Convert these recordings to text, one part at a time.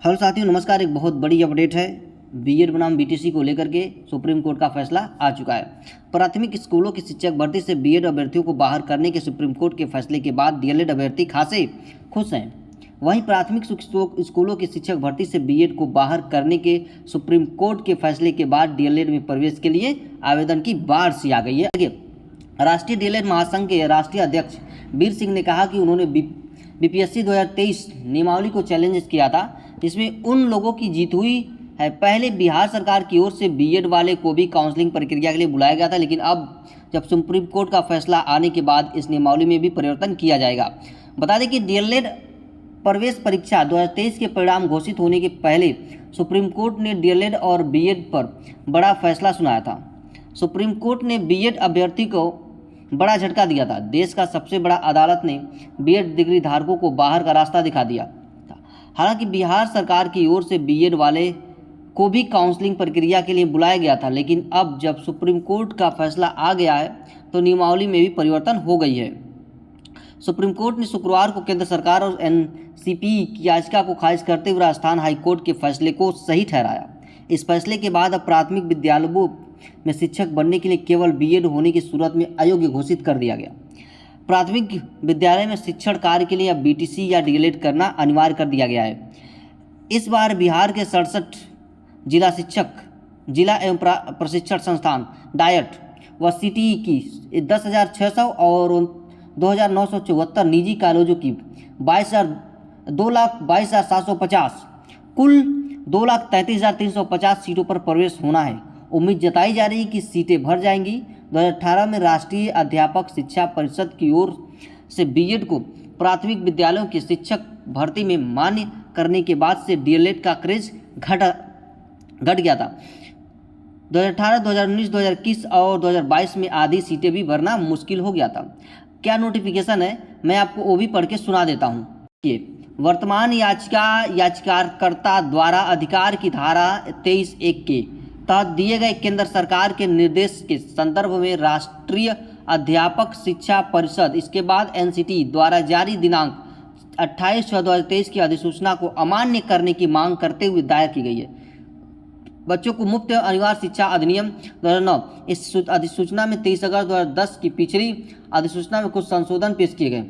Hello साथियों, नमस्कार। एक बहुत बड़ी अपडेट है। बीएड बनाम बीटीसी को लेकर के सुप्रीम कोर्ट का फैसला आ चुका है। प्राथमिक स्कूलों की शिक्षक भर्ती से बीएड अभ्यर्थियों को बाहर करने के सुप्रीम कोर्ट के फैसले के बाद डीएलएड अभ्यर्थी खासे खुश हैं। वहीं प्राथमिक स्कूलों की शिक्षक भर्ती से बीएड को बाहर करने के सुप्रीम कोर्ट के फैसले के बाद डीएलएड में प्रवेश के लिए आवेदन की बाढ़ सी आ गई है। राष्ट्रीय डीएलएड महासंघ के राष्ट्रीय अध्यक्ष वीर सिंह ने कहा कि उन्होंने बीपीएससी 2023 नियमावली को चैलेंज किया था, जिसमें उन लोगों की जीत हुई है। पहले बिहार सरकार की ओर से बीएड वाले को भी काउंसलिंग प्रक्रिया के लिए बुलाया गया था, लेकिन अब जब सुप्रीम कोर्ट का फैसला आने के बाद इस नियमावली में भी परिवर्तन किया जाएगा। बता दें कि डीएलएड प्रवेश परीक्षा 2023 के परिणाम घोषित होने के पहले सुप्रीम कोर्ट ने डीएलएड और बीएड पर बड़ा फैसला सुनाया था। सुप्रीम कोर्ट ने बीएड अभ्यर्थी को बड़ा झटका दिया था। देश का सबसे बड़ा अदालत ने बीएड डिग्री धारकों को बाहर का रास्ता दिखा दिया था। हालांकि बिहार सरकार की ओर से बीएड वाले को भी काउंसलिंग प्रक्रिया के लिए बुलाया गया था, लेकिन अब जब सुप्रीम कोर्ट का फैसला आ गया है तो नियमावली में भी परिवर्तन हो गई है। सुप्रीम कोर्ट ने शुक्रवार को केंद्र सरकार और एनसीपी की याचिका को खारिज करते हुए राजस्थान हाईकोर्ट के फैसले को सही ठहराया। इस फैसले के बाद अब प्राथमिक विद्यालयों में शिक्षक बनने के लिए केवल बीएड होने की सूरत में अयोग्य घोषित कर दिया गया। प्राथमिक विद्यालय में शिक्षण कार्य के लिए अब बीटीसी या डीएलएड करना अनिवार्य कर दिया गया है। इस बार बिहार के 67 जिला एवं प्रशिक्षण संस्थान डायट व सीटीई की 10,600 और 2,974 निजी कॉलेजों की 2,22,750 कुल 2,33,350 सीटों पर प्रवेश होना है। उम्मीद जताई जा रही है कि सीटें भर जाएंगी। 2018 में राष्ट्रीय अध्यापक शिक्षा परिषद की ओर से बीएड को प्राथमिक विद्यालयों की शिक्षक भर्ती में मान्य करने के बाद से डीएलएड का क्रेज घट गया था। 2018, 2019, 2021 और 2022 में आधी सीटें भी भरना मुश्किल हो गया था। क्या नोटिफिकेशन है, मैं आपको वो भी पढ़ के सुना देता हूँ। वर्तमान याचिकाकर्ता द्वारा अधिकार की धारा 23(1) के तहत दिए गए केंद्र सरकार के निर्देश के संदर्भ में राष्ट्रीय अध्यापक शिक्षा परिषद, इसके बाद एनसीटी द्वारा जारी दिनांक 28/6/2023 की अधिसूचना को अमान्य करने की मांग करते हुए दायर की गई है। बच्चों को मुफ्त अनिवार्य शिक्षा अधिनियम 2009, इस अधिसूचना में 23 अगस्त 2010 की पिछली अधिसूचना में कुछ संशोधन पेश किए गए,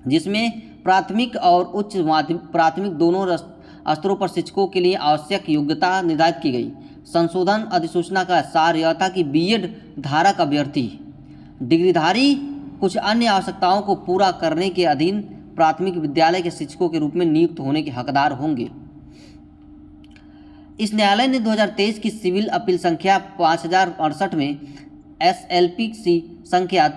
जिसमें प्राथमिक और उच्च माध्यमिक प्राथमिक दोनों स्तरों पर शिक्षकों के लिए आवश्यक योग्यता निर्धारित की गई। संशोधन अधिसूचना का सार यह था कि बीएड धारक अभ्यर्थी डिग्रीधारी कुछ अन्य आवश्यकताओं को पूरा करने के अधीन प्राथमिक विद्यालय के शिक्षकों के रूप में नियुक्त होने के हकदार होंगे। इस न्यायालय ने 2023 की सिविल अपील संख्या 5068 में SLPC संख्या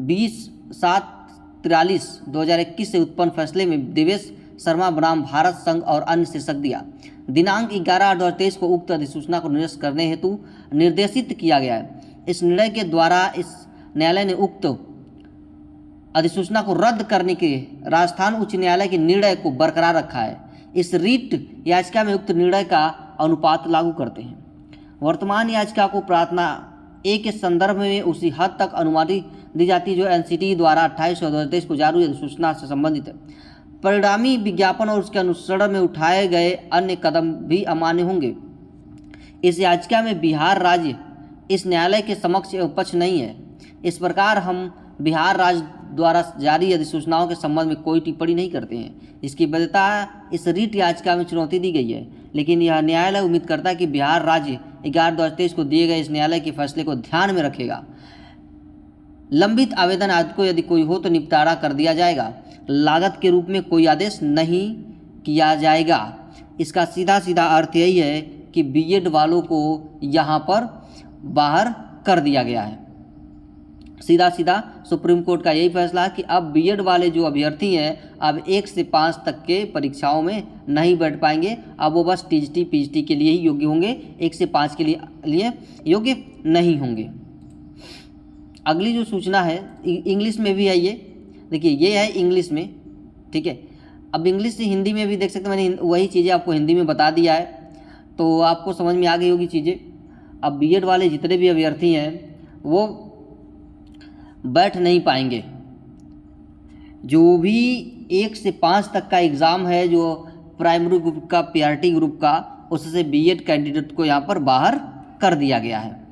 20/7/43/2021 से उत्पन्न फैसले में देवेश शर्मा बनाम भारत संघ और अन्य शीर्षक दिया। दिनांक 11/8/2023 को उक्त अधिसूचना को निरस्त करने हेतु निर्देशित किया गया है। इस निर्णय के द्वारा इस न्यायालय ने उक्त अधिसूचना को रद्द करने के राजस्थान उच्च न्यायालय के निर्णय को बरकरार रखा है। इस रीट याचिका में उक्त निर्णय का अनुपात लागू करते हैं। वर्तमान याचिका को प्रार्थना ए के संदर्भ में उसी हद तक अनुमति दी जाती है जो एनसीटी द्वारा 28/2023 को जारी अधिसूचना से संबंधित है। परिणामी विज्ञापन और उसके अनुसरण में उठाए गए अन्य कदम भी अमान्य होंगे। इस याचिका में बिहार राज्य इस न्यायालय के समक्ष पक्ष नहीं है। इस प्रकार हम बिहार राज्य द्वारा जारी अधिसूचनाओं के संबंध में कोई टिप्पणी नहीं करते हैं। इसकी वैधता इस रीट याचिका में चुनौती दी गई है, लेकिन यह न्यायालय उम्मीद करता है कि बिहार राज्य 11/2023 को दिए गए इस न्यायालय के फैसले को ध्यान में रखेगा। लंबित आवेदन आदि को यदि कोई हो तो निपटारा कर दिया जाएगा। लागत के रूप में कोई आदेश नहीं किया जाएगा। इसका सीधा सीधा अर्थ यही है कि बीएड वालों को यहाँ पर बाहर कर दिया गया है। सीधा सीधा सुप्रीम कोर्ट का यही फैसला है कि अब बीएड वाले जो अभ्यर्थी हैं अब 1 से 5 तक के परीक्षाओं में नहीं बैठ पाएंगे। अब वो बस टीजीटी पीजीटी के लिए ही योग्य होंगे, 1 से 5 के लिए योग्य नहीं होंगे। अगली जो सूचना है इंग्लिश में भी है, ये देखिए, ये है इंग्लिश में, ठीक है। अब इंग्लिश से हिंदी में भी देख सकते हैं, मैंने वही चीज़ें आपको हिंदी में बता दिया है तो आपको समझ में आ गई होगी चीज़ें। अब बीएड वाले जितने भी अभ्यर्थी हैं वो बैठ नहीं पाएंगे। जो भी 1 से 5 तक का एग्ज़ाम है, जो प्राइमरी ग्रुप का, पीआरटी ग्रुप का, उससे बीएड कैंडिडेट को यहाँ पर बाहर कर दिया गया है।